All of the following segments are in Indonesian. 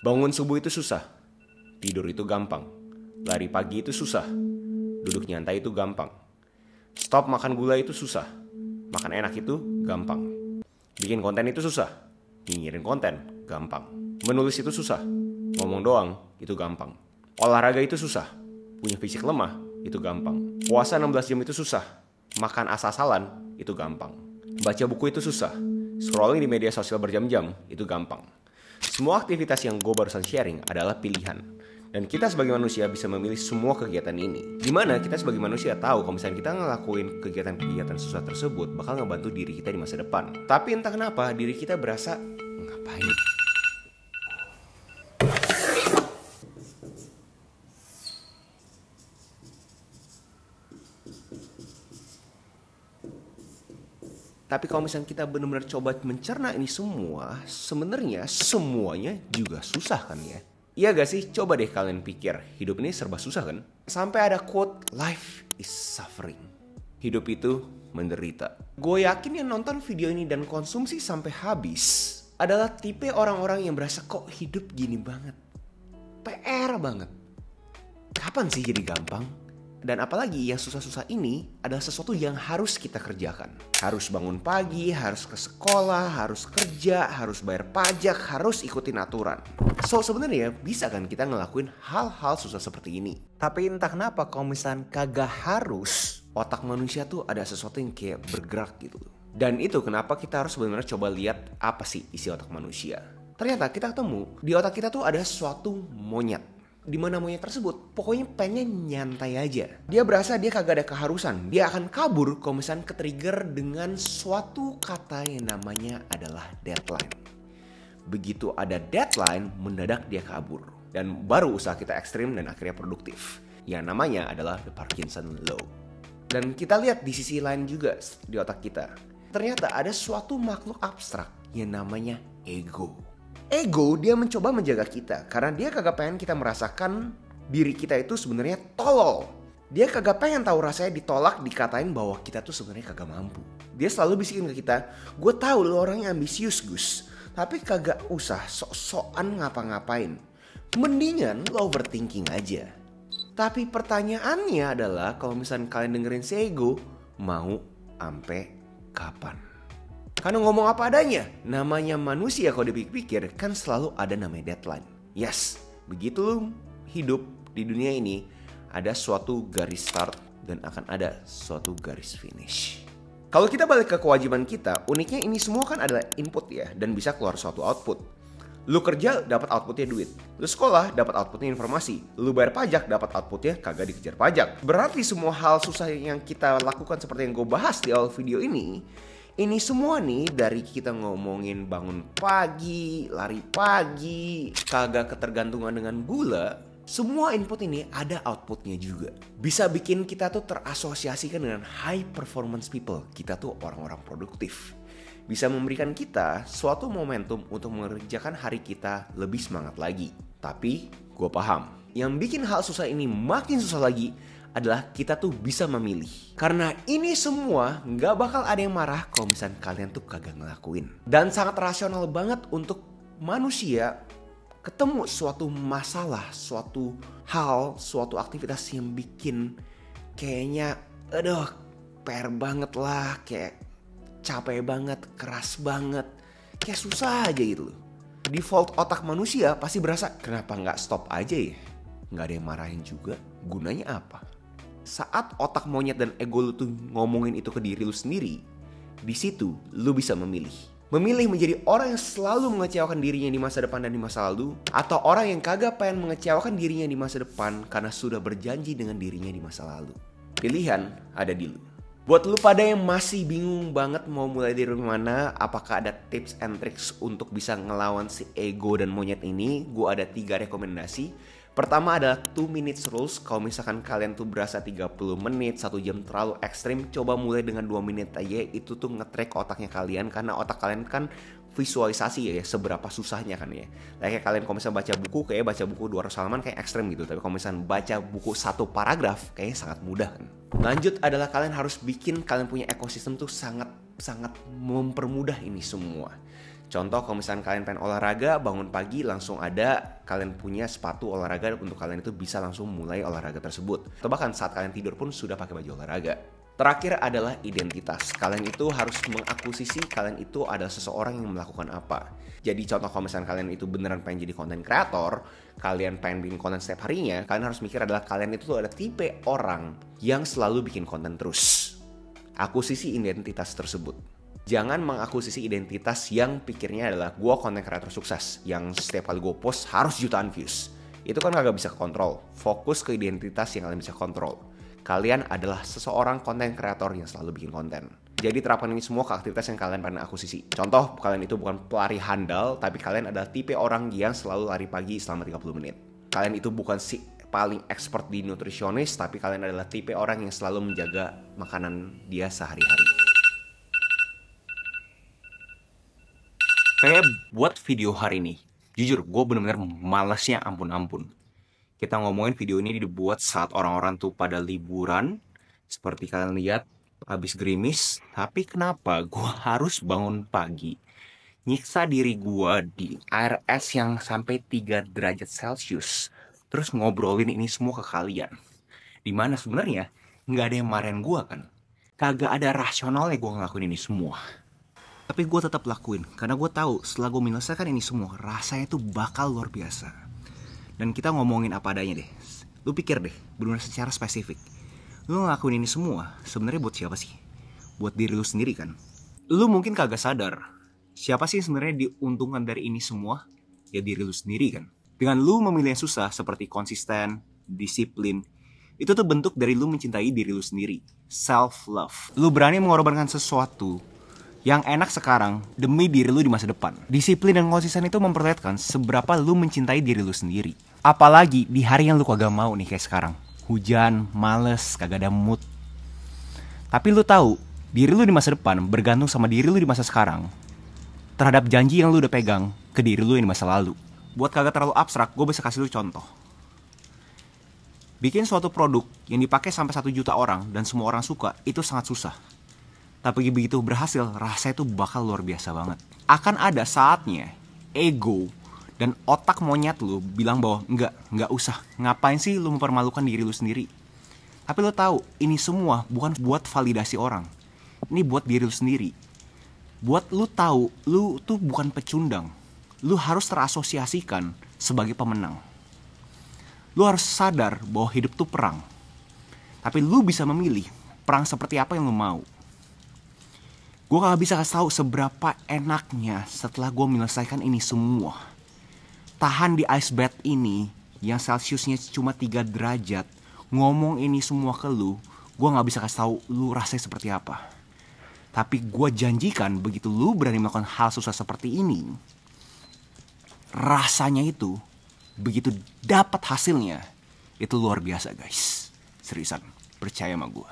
Bangun subuh itu susah, tidur itu gampang. Lari pagi itu susah, duduk nyantai itu gampang. Stop makan gula itu susah, makan enak itu gampang. Bikin konten itu susah, nyinyirin konten gampang. Menulis itu susah, ngomong doang itu gampang. Olahraga itu susah, punya fisik lemah itu gampang. Puasa 16 jam itu susah, makan asal-asalan itu gampang. Baca buku itu susah, scrolling di media sosial berjam-jam itu gampang. Semua aktivitas yang gue barusan sharing adalah pilihan. Dan kita sebagai manusia bisa memilih semua kegiatan ini. Dimana kita sebagai manusia tahu kalau misalnya kita ngelakuin kegiatan-kegiatan susah tersebut bakal ngebantu diri kita di masa depan. Tapi entah kenapa diri kita berasa ngapain. Tapi kalau misalnya kita benar-benar coba mencerna ini semua, sebenarnya semuanya juga susah kan ya? Iya gak sih? Coba deh kalian pikir, hidup ini serba susah kan? Sampai ada quote, life is suffering. Hidup itu menderita. Gue yakin yang nonton video ini dan konsumsi sampai habis adalah tipe orang-orang yang berasa kok hidup gini banget. PR banget. Kapan sih jadi gampang? Dan apalagi yang susah-susah ini adalah sesuatu yang harus kita kerjakan. Harus bangun pagi, harus ke sekolah, harus kerja, harus bayar pajak, harus ikutin aturan. So sebenarnya bisa kan kita ngelakuin hal-hal susah seperti ini. Tapi entah kenapa kalau misalnya kagak harus, otak manusia tuh ada sesuatu yang kayak bergerak gitu. Dan itu kenapa kita harus benar-benar coba lihat apa sih isi otak manusia. Ternyata kita ketemu di otak kita tuh ada suatu monyet. Di mana monyet tersebut pokoknya pengen nyantai aja. Dia berasa dia kagak ada keharusan. Dia akan kabur kalau misalnya ketrigger dengan suatu kata yang namanya adalah deadline. Begitu ada deadline, mendadak dia kabur. Dan baru usaha kita ekstrim dan akhirnya produktif. Yang namanya adalah the Parkinson Law. Dan kita lihat di sisi lain juga di otak kita. Ternyata ada suatu makhluk abstrak yang namanya ego. Ego dia mencoba menjaga kita karena dia kagak pengen kita merasakan diri kita itu sebenarnya tolol. Dia kagak pengen tahu rasanya ditolak, dikatain bahwa kita tuh sebenarnya kagak mampu. Dia selalu bisikin ke kita, gue tahu lo orangnya ambisius Gus, tapi kagak usah sok-sokan ngapa-ngapain. Mendingan lo overthinking aja. Tapi pertanyaannya adalah kalau misalnya kalian dengerin si ego, mau ampe kapan? Karena ngomong apa adanya, namanya manusia kalau dipikir-pikir kan selalu ada namanya deadline. Yes, begitu hidup di dunia ini ada suatu garis start dan akan ada suatu garis finish. Kalau kita balik ke kewajiban kita, uniknya ini semua kan adalah input ya dan bisa keluar suatu output. Lu kerja dapat outputnya duit, lu sekolah dapat outputnya informasi, lu bayar pajak dapat outputnya kagak dikejar pajak. Berarti semua hal susah yang kita lakukan seperti yang gue bahas di awal video ini semua nih dari kita ngomongin bangun pagi, lari pagi, kagak ketergantungan dengan gula. Semua input ini ada outputnya juga. Bisa bikin kita tuh terasosiasikan dengan high performance people. Kita tuh orang-orang produktif. Bisa memberikan kita suatu momentum untuk mengerjakan hari kita lebih semangat lagi. Tapi gue paham, yang bikin hal susah ini makin susah lagi adalah kita tuh bisa memilih. Karena ini semua gak bakal ada yang marah kalau misalnya kalian tuh kagak ngelakuin. Dan sangat rasional banget untuk manusia ketemu suatu masalah, suatu hal, suatu aktivitas yang bikin kayaknya aduh PR banget lah, kayak capek banget, keras banget, kayak susah aja gitu loh. Default otak manusia pasti berasa kenapa gak stop aja ya? Gak ada yang marahin juga, gunanya apa? Saat otak monyet dan ego lu tuh ngomongin itu ke diri lu sendiri, di situ lu bisa memilih. Memilih menjadi orang yang selalu mengecewakan dirinya di masa depan dan di masa lalu, atau orang yang kagak pengen mengecewakan dirinya di masa depan karena sudah berjanji dengan dirinya di masa lalu. Pilihan ada di lu. Buat lu pada yang masih bingung banget mau mulai dari mana, apakah ada tips and tricks untuk bisa ngelawan si ego dan monyet ini, gue ada 3 rekomendasi. Pertama adalah 2 minutes rules. Kalau misalkan kalian tuh berasa 30 menit, 1 jam terlalu ekstrim, coba mulai dengan 2 menit aja. Itu tuh nge-track otaknya kalian, karena otak kalian kan visualisasi ya seberapa susahnya kan ya. Kayak kalian kalau misalnya baca buku, kayak baca buku 200 halaman kayak ekstrim gitu. Tapi kalau misalnya baca buku 1 paragraf, kayaknya sangat mudah kan. Lanjut adalah kalian harus bikin kalian punya ekosistem tuh sangat mempermudah ini semua. Contoh kalau misalkan kalian pengen olahraga, bangun pagi langsung ada kalian punya sepatu olahraga untuk kalian itu bisa langsung mulai olahraga tersebut. Atau bahkan saat kalian tidur pun sudah pakai baju olahraga. Terakhir adalah identitas. Kalian itu harus mengakuisisi kalian itu adalah seseorang yang melakukan apa. Jadi contoh kalau misalkan kalian itu beneran pengen jadi content creator, kalian pengen bikin konten setiap harinya, kalian harus mikir adalah kalian itu ada tipe orang yang selalu bikin konten terus. Akuisisi identitas tersebut. Jangan mengakuisisi identitas yang pikirnya adalah gue content creator sukses yang setiap kali gue post harus jutaan views. Itu kan kagak bisa kontrol. Fokus ke identitas yang kalian bisa kontrol. Kalian adalah seseorang content creator yang selalu bikin konten. Jadi terapkan ini semua ke aktivitas yang kalian pengen akuisisi. Contoh, kalian itu bukan pelari handal, tapi kalian adalah tipe orang yang selalu lari pagi selama 30 menit. Kalian itu bukan si paling expert di nutrisionis, tapi kalian adalah tipe orang yang selalu menjaga makanan dia sehari-hari. Kayak buat video hari ini, jujur gue bener-bener malasnya ampun-ampun. Kita ngomongin video ini dibuat saat orang-orang tuh pada liburan. Seperti kalian lihat, habis gerimis. Tapi kenapa gue harus bangun pagi, nyiksa diri gue di air es yang sampai 3 derajat Celcius, terus ngobrolin ini semua ke kalian. Dimana sebenarnya nggak ada yang marahin gue kan. Kagak ada rasionalnya gue ngelakuin ini semua. Tapi gue tetap lakuin, karena gue tahu setelah gue menyelesaikan ini semua, rasanya tuh bakal luar biasa. Dan kita ngomongin apa adanya deh. Lu pikir deh, benar secara spesifik. Lu ngelakuin ini semua, sebenarnya buat siapa sih? Buat diri lu sendiri kan? Lu mungkin kagak sadar, siapa sih sebenarnya diuntungkan dari ini semua? Ya diri lu sendiri kan? Dengan lu memilih yang susah, seperti konsisten, disiplin, itu tuh bentuk dari lu mencintai diri lu sendiri. Self-love. Lu berani mengorbankan sesuatu yang enak sekarang demi diri lu di masa depan. Disiplin dan konsisten itu memperlihatkan seberapa lu mencintai diri lu sendiri. Apalagi di hari yang lu kagak mau nih kayak sekarang. Hujan, males, kagak ada mood. Tapi lu tahu, diri lu di masa depan bergantung sama diri lu di masa sekarang. Terhadap janji yang lu udah pegang ke diri lu yang di masa lalu. Buat kagak terlalu abstrak, gue bisa kasih lu contoh. Bikin suatu produk yang dipakai sampai 1 juta orang dan semua orang suka, itu sangat susah. Tapi begitu berhasil, rasanya itu bakal luar biasa banget. Akan ada saatnya ego dan otak monyet lu bilang bahwa enggak usah. Ngapain sih lu mempermalukan diri lu sendiri? Tapi lu tahu, ini semua bukan buat validasi orang. Ini buat diri lu sendiri. Buat lu tahu, lu tuh bukan pecundang. Lu harus terasosiasikan sebagai pemenang. Lu harus sadar bahwa hidup tuh perang. Tapi lu bisa memilih perang seperti apa yang lu mau. Gue gak bisa kasih tahu seberapa enaknya setelah gue menyelesaikan ini semua. Tahan di ice bath ini yang Celsiusnya cuma 3 derajat. Ngomong ini semua ke lu, gue gak bisa kasih tahu lu rasanya seperti apa. Tapi gue janjikan begitu lu berani melakukan hal susah seperti ini, rasanya itu, begitu dapat hasilnya, itu luar biasa guys. Seriusan, percaya sama gue.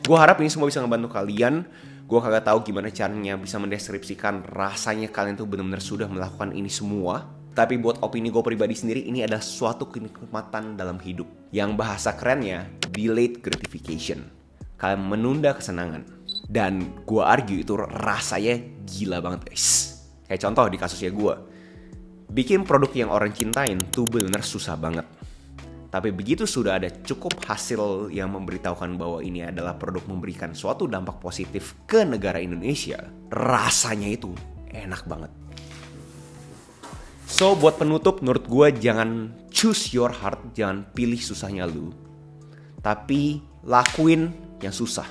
Gue harap ini semua bisa ngebantu kalian. Gue kagak tahu gimana caranya bisa mendeskripsikan rasanya kalian tuh benar-benar sudah melakukan ini semua. Tapi buat opini gue pribadi sendiri, ini adalah suatu kenikmatan dalam hidup. Yang bahasa kerennya, delayed gratification. Kalian menunda kesenangan. Dan gue argue itu rasanya gila banget guys. Kayak contoh di kasusnya gue. Bikin produk yang orang cintain tuh benar-benar susah banget. Tapi begitu sudah ada cukup hasil yang memberitahukan bahwa ini adalah produk memberikan suatu dampak positif ke negara Indonesia, rasanya itu enak banget. So buat penutup, menurut gue jangan choose your heart, jangan pilih susahnya lu. Tapi lakuin yang susah.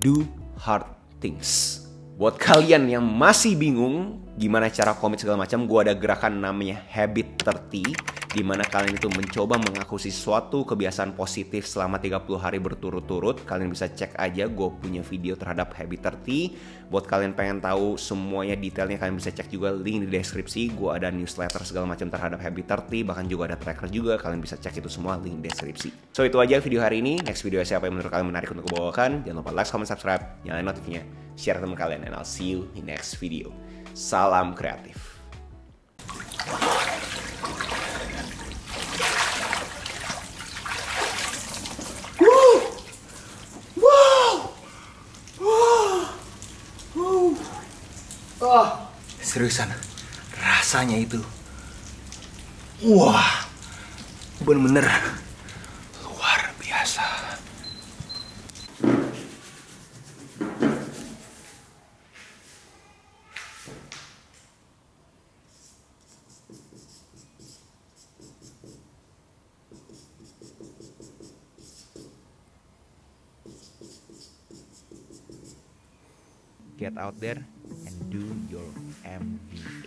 Do hard things. Buat kalian yang masih bingung gimana cara komit segala macam, gue ada gerakan namanya Habit 30. Dimana kalian itu mencoba mengakuisisi suatu kebiasaan positif selama 30 hari berturut-turut. Kalian bisa cek aja, gue punya video terhadap Habit 30. Buat kalian pengen tahu semuanya detailnya, kalian bisa cek juga link di deskripsi. Gue ada newsletter segala macam terhadap Habit 30. Bahkan juga ada tracker juga, kalian bisa cek itu semua link di deskripsi. So itu aja video hari ini. Next video siapa yang menurut kalian menarik untuk gue bawakan. Jangan lupa like, comment, subscribe, nyalain notifnya, share ke teman kalian. And I'll see you in next video. Salam kreatif. Seriusan, rasanya itu, wah, bener-bener luar biasa. Get out there and do your MBA.